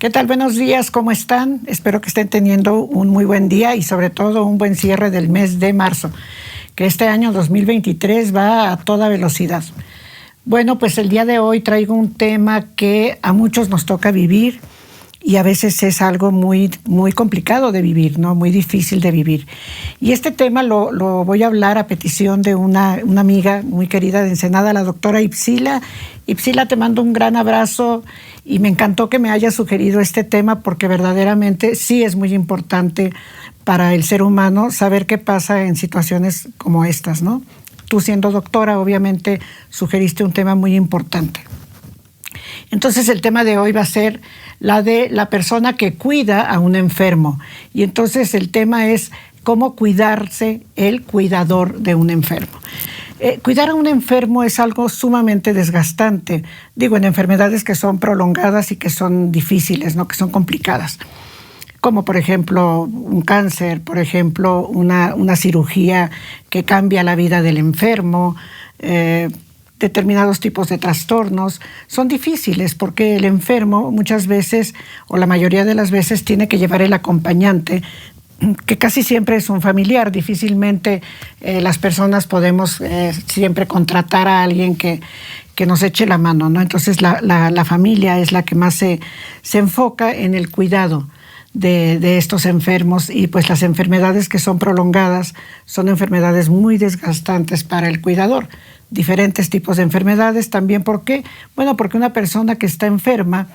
¿Qué tal? Buenos días, ¿cómo están? Espero que estén teniendo un muy buen día y sobre todo un buen cierre del mes de marzo, que este año 2023 va a toda velocidad. Bueno, pues el día de hoy traigo un tema que a muchos nos toca vivir y a veces es algo muy complicado de vivir, ¿no? Muy difícil de vivir. Y este tema lo voy a hablar a petición de una amiga muy querida de Ensenada, la doctora Ipsila. Ipsila, te mando un gran abrazo y me encantó que me hayas sugerido este tema porque verdaderamente sí es muy importante para el ser humano saber qué pasa en situaciones como estas, ¿no? Tú siendo doctora, obviamente, sugeriste un tema muy importante. Entonces el tema de hoy va a ser la de la persona que cuida a un enfermo. Y entonces el tema es cómo cuidarse el cuidador de un enfermo. Cuidar a un enfermo es algo sumamente desgastante. Digo, en enfermedades que son prolongadas y que son difíciles, ¿no? Que son complicadas. Como por ejemplo un cáncer, por ejemplo una cirugía que cambia la vida del enfermo, determinados tipos de trastornos, son difíciles porque el enfermo muchas veces, o la mayoría de las veces, tiene que llevar el acompañante, que casi siempre es un familiar. Difícilmente las personas podemos siempre contratar a alguien que nos eche la mano, ¿no? Entonces la familia es la que más se enfoca en el cuidado de estos enfermos, y pues las enfermedades que son prolongadas son enfermedades muy desgastantes para el cuidador. Diferentes tipos de enfermedades también. ¿Por qué? Bueno, porque una persona que está enferma,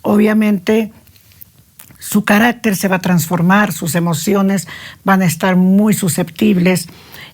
obviamente su carácter se va a transformar, sus emociones van a estar muy susceptibles,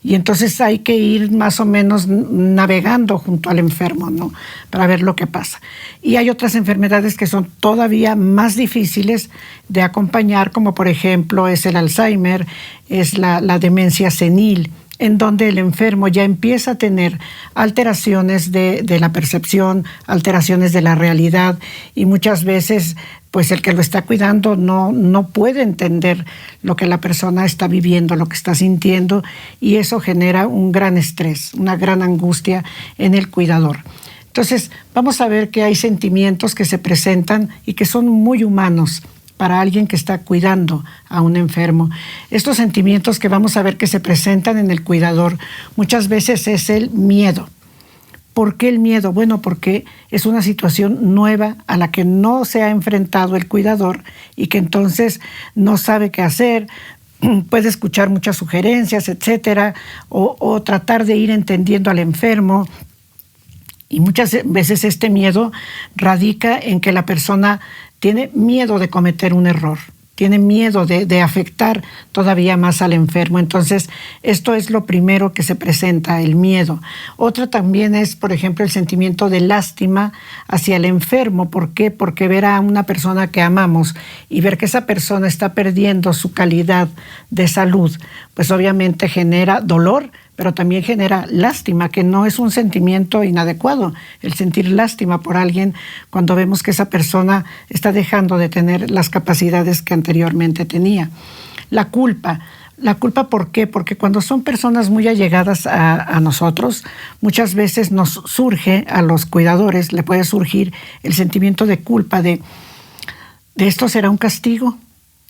y entonces hay que ir más o menos navegando junto al enfermo, ¿no? Para ver lo que pasa. Y hay otras enfermedades que son todavía más difíciles de acompañar, como por ejemplo es el Alzheimer, es la demencia senil, en donde el enfermo ya empieza a tener alteraciones de la percepción, alteraciones de la realidad, y muchas veces pues el que lo está cuidando no puede entender lo que la persona está viviendo, lo que está sintiendo, y eso genera un gran estrés, una gran angustia en el cuidador. Entonces, vamos a ver que hay sentimientos que se presentan y que son muy humanos para alguien que está cuidando a un enfermo. Estos sentimientos que vamos a ver que se presentan en el cuidador muchas veces es el miedo. ¿Por qué el miedo? Bueno, porque es una situación nueva a la que no se ha enfrentado el cuidador y que entonces no sabe qué hacer, puede escuchar muchas sugerencias, etcétera, o tratar de ir entendiendo al enfermo. Y muchas veces este miedo radica en que la persona tiene miedo de cometer un error, tiene miedo de afectar todavía más al enfermo. Entonces, esto es lo primero que se presenta, el miedo. Otro también es, por ejemplo, el sentimiento de lástima hacia el enfermo. ¿Por qué? Porque ver a una persona que amamos y ver que esa persona está perdiendo su calidad de salud, pues obviamente genera dolor, pero también genera lástima, que no es un sentimiento inadecuado, el sentir lástima por alguien cuando vemos que esa persona está dejando de tener las capacidades que anteriormente tenía. La culpa, ¿por qué? Porque cuando son personas muy allegadas a nosotros, muchas veces nos surge, a los cuidadores, le puede surgir el sentimiento de culpa, de esto será un castigo,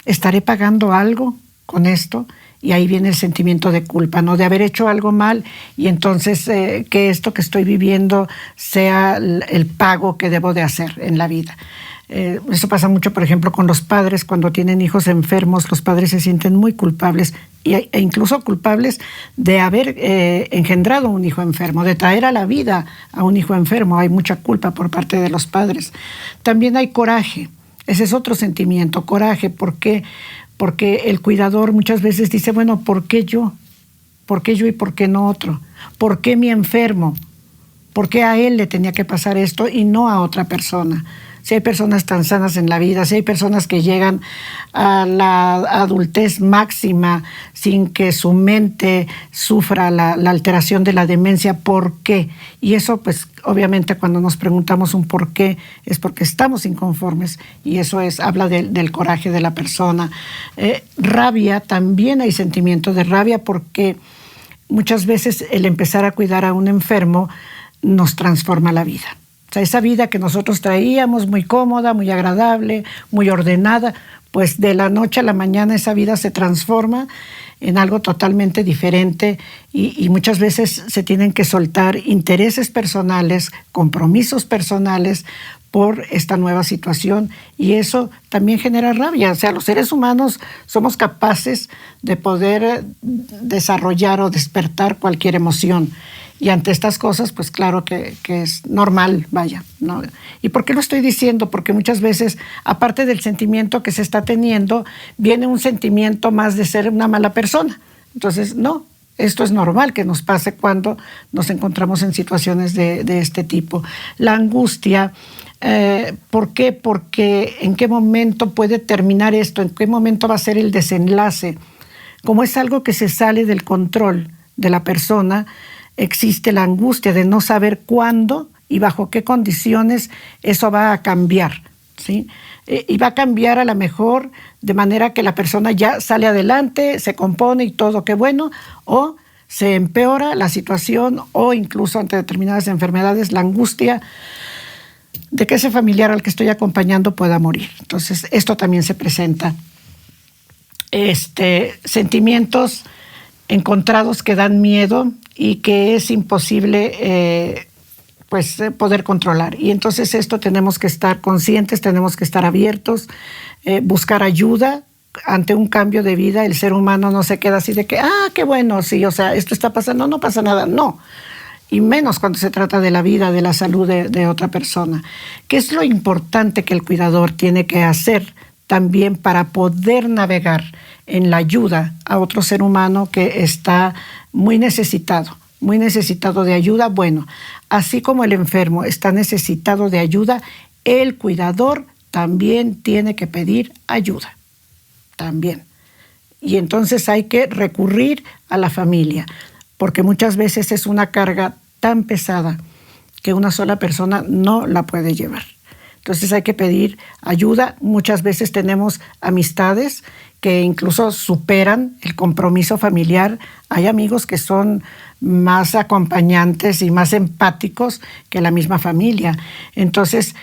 estaré pagando algo con esto. Y ahí viene el sentimiento de culpa, ¿no? De haber hecho algo mal, y entonces que esto que estoy viviendo sea el pago que debo de hacer en la vida. Eso pasa mucho, por ejemplo, con los padres. Cuando tienen hijos enfermos, los padres se sienten muy culpables e incluso culpables de haber engendrado un hijo enfermo, de traer a la vida a un hijo enfermo. Hay mucha culpa por parte de los padres. También hay coraje. Ese es otro sentimiento, coraje. ¿Por qué? Porque el cuidador muchas veces dice, bueno, ¿por qué yo? ¿Por qué yo y por qué no otro? ¿Por qué mi enfermo? ¿Por qué a él le tenía que pasar esto y no a otra persona? Si hay personas tan sanas en la vida, si hay personas que llegan a la adultez máxima sin que su mente sufra la alteración de la demencia, ¿por qué? Y eso, pues, obviamente, cuando nos preguntamos un por qué, es porque estamos inconformes, y eso habla del coraje de la persona. Rabia, también hay sentimiento de rabia, porque muchas veces el empezar a cuidar a un enfermo nos transforma la vida. O sea, esa vida que nosotros traíamos, muy cómoda, muy agradable, muy ordenada, pues de la noche a la mañana esa vida se transforma en algo totalmente diferente y muchas veces se tienen que soltar intereses personales, compromisos personales por esta nueva situación, y eso también genera rabia. O sea, los seres humanos somos capaces de poder desarrollar o despertar cualquier emoción. Y ante estas cosas, pues claro que es normal, vaya, ¿no? ¿Y por qué lo estoy diciendo? Porque muchas veces, aparte del sentimiento que se está teniendo, viene un sentimiento más de ser una mala persona. Entonces, no, esto es normal que nos pase cuando nos encontramos en situaciones de este tipo. La angustia, ¿por qué? Porque ¿en qué momento puede terminar esto? ¿En qué momento va a ser el desenlace? Como es algo que se sale del control de la persona, existe la angustia de no saber cuándo y bajo qué condiciones eso va a cambiar, ¿sí? Y va a cambiar a lo mejor de manera que la persona ya sale adelante, se compone y todo, qué bueno, o se empeora la situación, o incluso ante determinadas enfermedades, la angustia de que ese familiar al que estoy acompañando pueda morir. Entonces, esto también se presenta. Sentimientos encontrados que dan miedo y que es imposible poder controlar. Y entonces esto tenemos que estar conscientes, tenemos que estar abiertos, buscar ayuda ante un cambio de vida. El ser humano no se queda así de que, qué bueno, sí, o sea, esto está pasando, no pasa nada, no. Y menos cuando se trata de la vida, de la salud de otra persona. ¿Qué es lo importante que el cuidador tiene que hacer también para poder navegar en la ayuda a otro ser humano que está muy necesitado de ayuda? Bueno, así como el enfermo está necesitado de ayuda, el cuidador también tiene que pedir ayuda, también. Y entonces hay que recurrir a la familia, porque muchas veces es una carga tan pesada que una sola persona no la puede llevar. Entonces hay que pedir ayuda. Muchas veces tenemos amistades que incluso superan el compromiso familiar. Hay amigos que son más acompañantes y más empáticos que la misma familia. Entonces,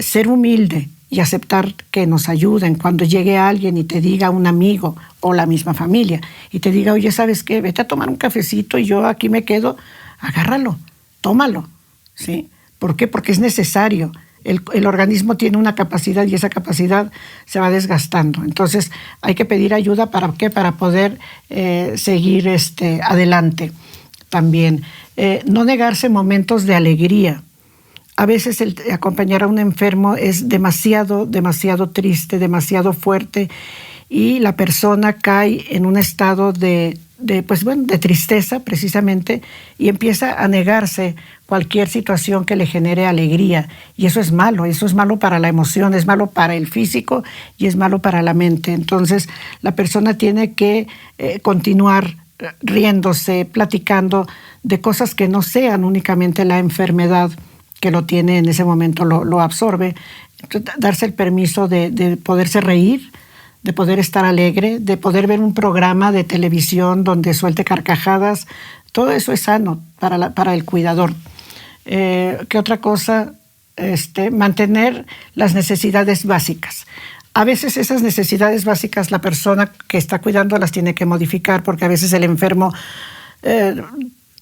ser humilde y aceptar que nos ayuden. Cuando llegue alguien y te diga, un amigo o la misma familia, y te diga, oye, ¿sabes qué? Vete a tomar un cafecito y yo aquí me quedo, agárralo, tómalo, ¿sí? ¿Por qué? Porque es necesario. El organismo tiene una capacidad y esa capacidad se va desgastando. Entonces hay que pedir ayuda. ¿Para qué? Para poder seguir adelante también. No negarse momentos de alegría. A veces el acompañar a un enfermo es demasiado triste, demasiado fuerte, y la persona cae en un estado de tristeza precisamente, y empieza a negarse cualquier situación que le genere alegría. Y eso es malo para la emoción, es malo para el físico y es malo para la mente. Entonces la persona tiene que continuar riéndose, platicando de cosas que no sean únicamente la enfermedad que lo tiene en ese momento, lo absorbe. Entonces, darse el permiso de poderse reír, de poder estar alegre, de poder ver un programa de televisión donde suelte carcajadas. Todo eso es sano para el cuidador. ¿Qué otra cosa? Mantener las necesidades básicas. A veces esas necesidades básicas la persona que está cuidando las tiene que modificar, porque a veces el enfermo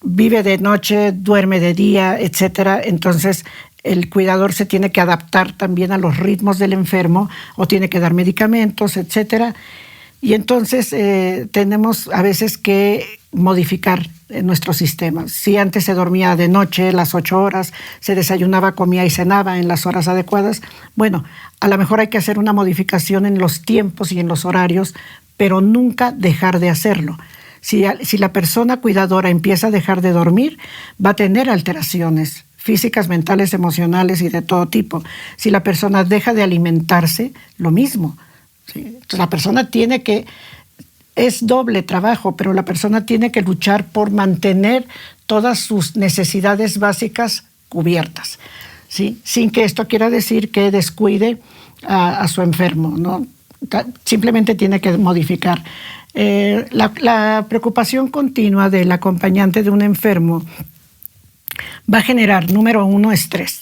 vive de noche, duerme de día, etcétera. Entonces el cuidador se tiene que adaptar también a los ritmos del enfermo, o tiene que dar medicamentos, etcétera. Y entonces tenemos a veces que modificar nuestro sistema. Si antes se dormía de noche las 8 horas, se desayunaba, comía y cenaba en las horas adecuadas, bueno, a lo mejor hay que hacer una modificación en los tiempos y en los horarios, pero nunca dejar de hacerlo. Si la persona cuidadora empieza a dejar de dormir, va a tener alteraciones físicas, mentales, emocionales y de todo tipo. Si la persona deja de alimentarse, lo mismo. ¿Sí? Entonces, la persona tiene que, es doble trabajo, pero la persona tiene que luchar por mantener todas sus necesidades básicas cubiertas, ¿sí? Sin que esto quiera decir que descuide a su enfermo, ¿no? Simplemente tiene que modificar. La preocupación continua del acompañante de un enfermo va a generar, número 1, estrés.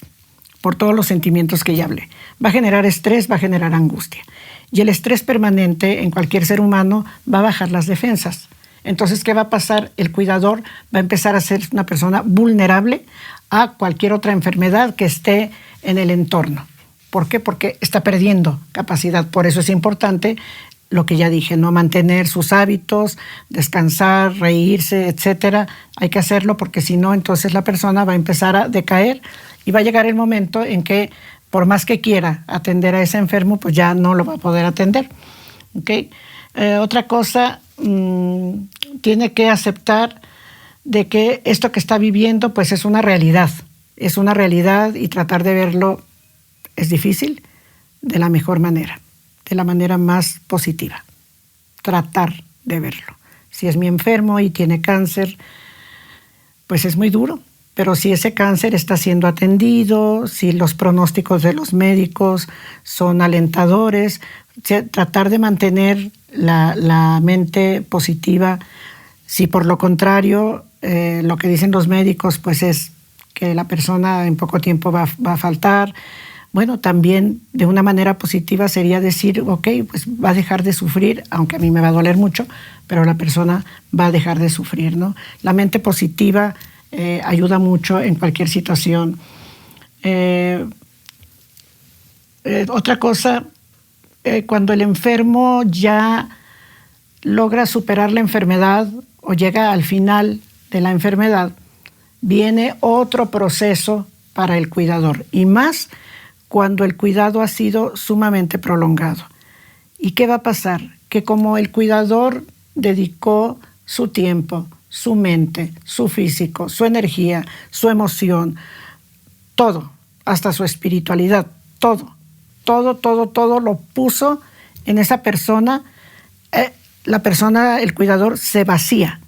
por todos los sentimientos que ya hablé. Va a generar estrés, va a generar angustia. Y el estrés permanente en cualquier ser humano va a bajar las defensas. Entonces, ¿qué va a pasar? El cuidador va a empezar a ser una persona vulnerable a cualquier otra enfermedad que esté en el entorno. ¿Por qué? Porque está perdiendo capacidad. Por eso es importante lo que ya dije, ¿no? Mantener sus hábitos, descansar, reírse, etcétera. Hay que hacerlo porque si no, entonces la persona va a empezar a decaer y va a llegar el momento en que, por más que quiera atender a ese enfermo, pues ya no lo va a poder atender. ¿Okay? Otra cosa, tiene que aceptar de que esto que está viviendo pues es una realidad y tratar de verlo es difícil, de la mejor manera, de la manera más positiva. Tratar de verlo. Si es mi enfermo y tiene cáncer, pues es muy duro, pero si ese cáncer está siendo atendido, si los pronósticos de los médicos son alentadores, tratar de mantener la mente positiva. Si por lo contrario, lo que dicen los médicos pues es que la persona en poco tiempo va a faltar, bueno, también de una manera positiva sería decir, ok, pues va a dejar de sufrir, aunque a mí me va a doler mucho, pero la persona va a dejar de sufrir, ¿no? La mente positiva ayuda mucho en cualquier situación. Otra cosa, cuando el enfermo ya logra superar la enfermedad o llega al final de la enfermedad, viene otro proceso para el cuidador, y más cuando el cuidado ha sido sumamente prolongado. ¿Y qué va a pasar? Que como el cuidador dedicó su tiempo, su mente, su físico, su energía, su emoción, todo, hasta su espiritualidad, todo lo puso en esa persona, la persona, el cuidador, se vacía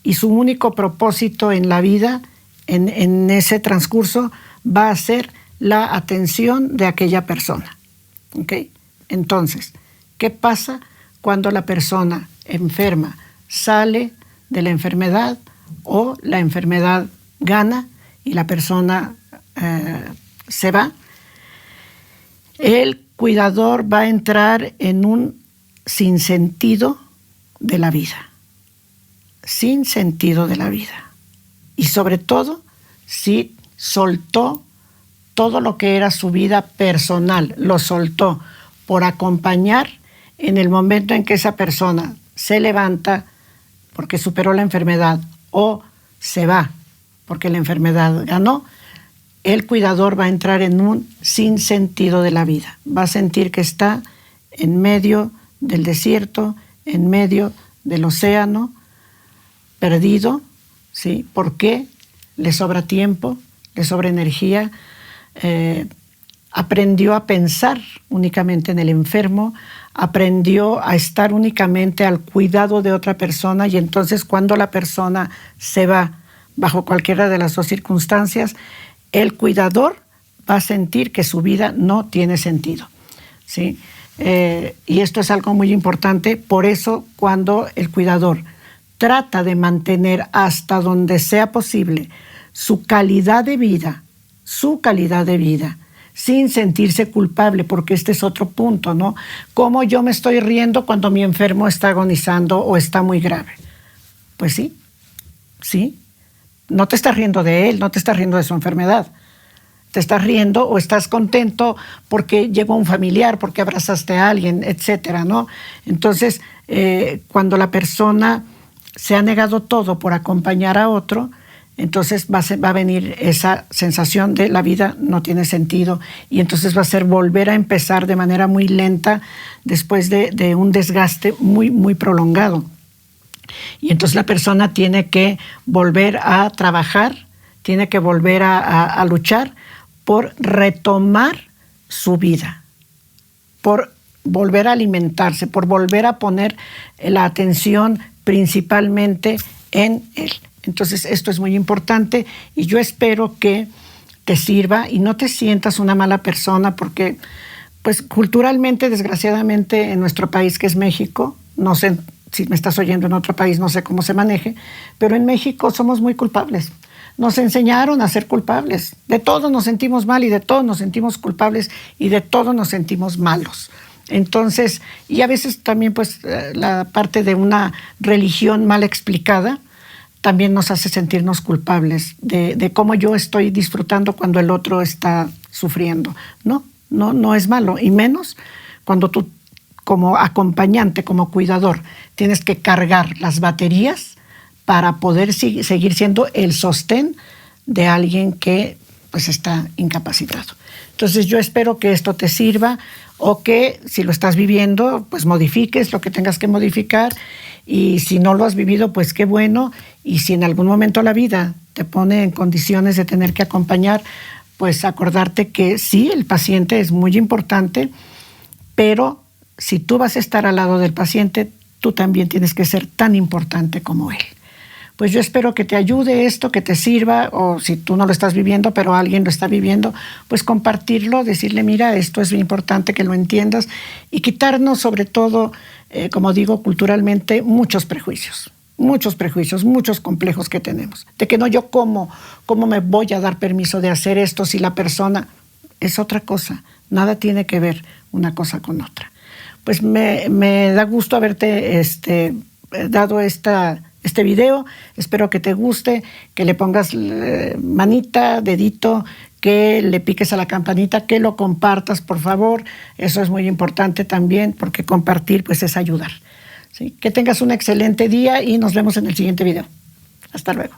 y su único propósito en la vida, en ese transcurso, va a ser la atención de aquella persona. ¿Okay? Entonces, ¿qué pasa cuando la persona enferma sale de la enfermedad o la enfermedad gana y la persona se va? El cuidador va a entrar en un sinsentido de la vida. Sin sentido de la vida. Y sobre todo, si soltó todo lo que era su vida personal, lo soltó por acompañar en el momento en que esa persona se levanta porque superó la enfermedad o se va porque la enfermedad ganó, el cuidador va a entrar en un sinsentido de la vida. Va a sentir que está en medio del desierto, en medio del océano, perdido, ¿sí? ¿Por qué? Le sobra tiempo, le sobra energía, aprendió a pensar únicamente en el enfermo, aprendió a estar únicamente al cuidado de otra persona, y entonces cuando la persona se va bajo cualquiera de las dos circunstancias, el cuidador va a sentir que su vida no tiene sentido, ¿sí? Y esto es algo muy importante. Por eso, cuando el cuidador trata de mantener hasta donde sea posible su calidad de vida, sin sentirse culpable, porque este es otro punto, ¿no? ¿Cómo yo me estoy riendo cuando mi enfermo está agonizando o está muy grave? Pues sí. No te estás riendo de él, no te estás riendo de su enfermedad. Te estás riendo o estás contento porque llegó un familiar, porque abrazaste a alguien, etcétera, ¿no? Entonces, cuando la persona se ha negado todo por acompañar a otro, entonces va a venir esa sensación de la vida no tiene sentido, y entonces va a ser volver a empezar de manera muy lenta después de un desgaste muy, muy prolongado. Y entonces la persona tiene que volver a trabajar, tiene que volver a luchar por retomar su vida, por volver a alimentarse, por volver a poner la atención principalmente en él. Entonces esto es muy importante y yo espero que te sirva y no te sientas una mala persona, porque pues culturalmente, desgraciadamente, en nuestro país, que es México, no sé si me estás oyendo en otro país, no sé cómo se maneje, pero en México somos muy culpables. nos enseñaron a ser culpables. De todo nos sentimos mal y de todo nos sentimos culpables y de todo nos sentimos malos. Entonces, y a veces también pues la parte de una religión mal explicada también nos hace sentirnos culpables de cómo yo estoy disfrutando cuando el otro está sufriendo. No es malo, y menos cuando tú como acompañante, como cuidador, tienes que cargar las baterías para poder seguir siendo el sostén de alguien que pues está incapacitado. Entonces yo espero que esto te sirva, o que si lo estás viviendo, pues modifiques lo que tengas que modificar, y si no lo has vivido, pues qué bueno, y si en algún momento la vida te pone en condiciones de tener que acompañar, pues acordarte que sí, el paciente es muy importante, pero si tú vas a estar al lado del paciente, tú también tienes que ser tan importante como él. Pues yo espero que te ayude esto, que te sirva, o si tú no lo estás viviendo, pero alguien lo está viviendo, pues compartirlo, decirle, mira, esto es muy importante que lo entiendas, y quitarnos sobre todo, como digo, culturalmente, muchos prejuicios, muchos complejos que tenemos. De que no, yo cómo me voy a dar permiso de hacer esto si la persona es otra cosa. Nada tiene que ver una cosa con otra. Pues me da gusto haberte dado este video. Espero que te guste, que le pongas manita, dedito, que le piques a la campanita, que lo compartas, por favor. Eso es muy importante también, porque compartir pues es ayudar. ¿Sí? Que tengas un excelente día y nos vemos en el siguiente video. Hasta luego.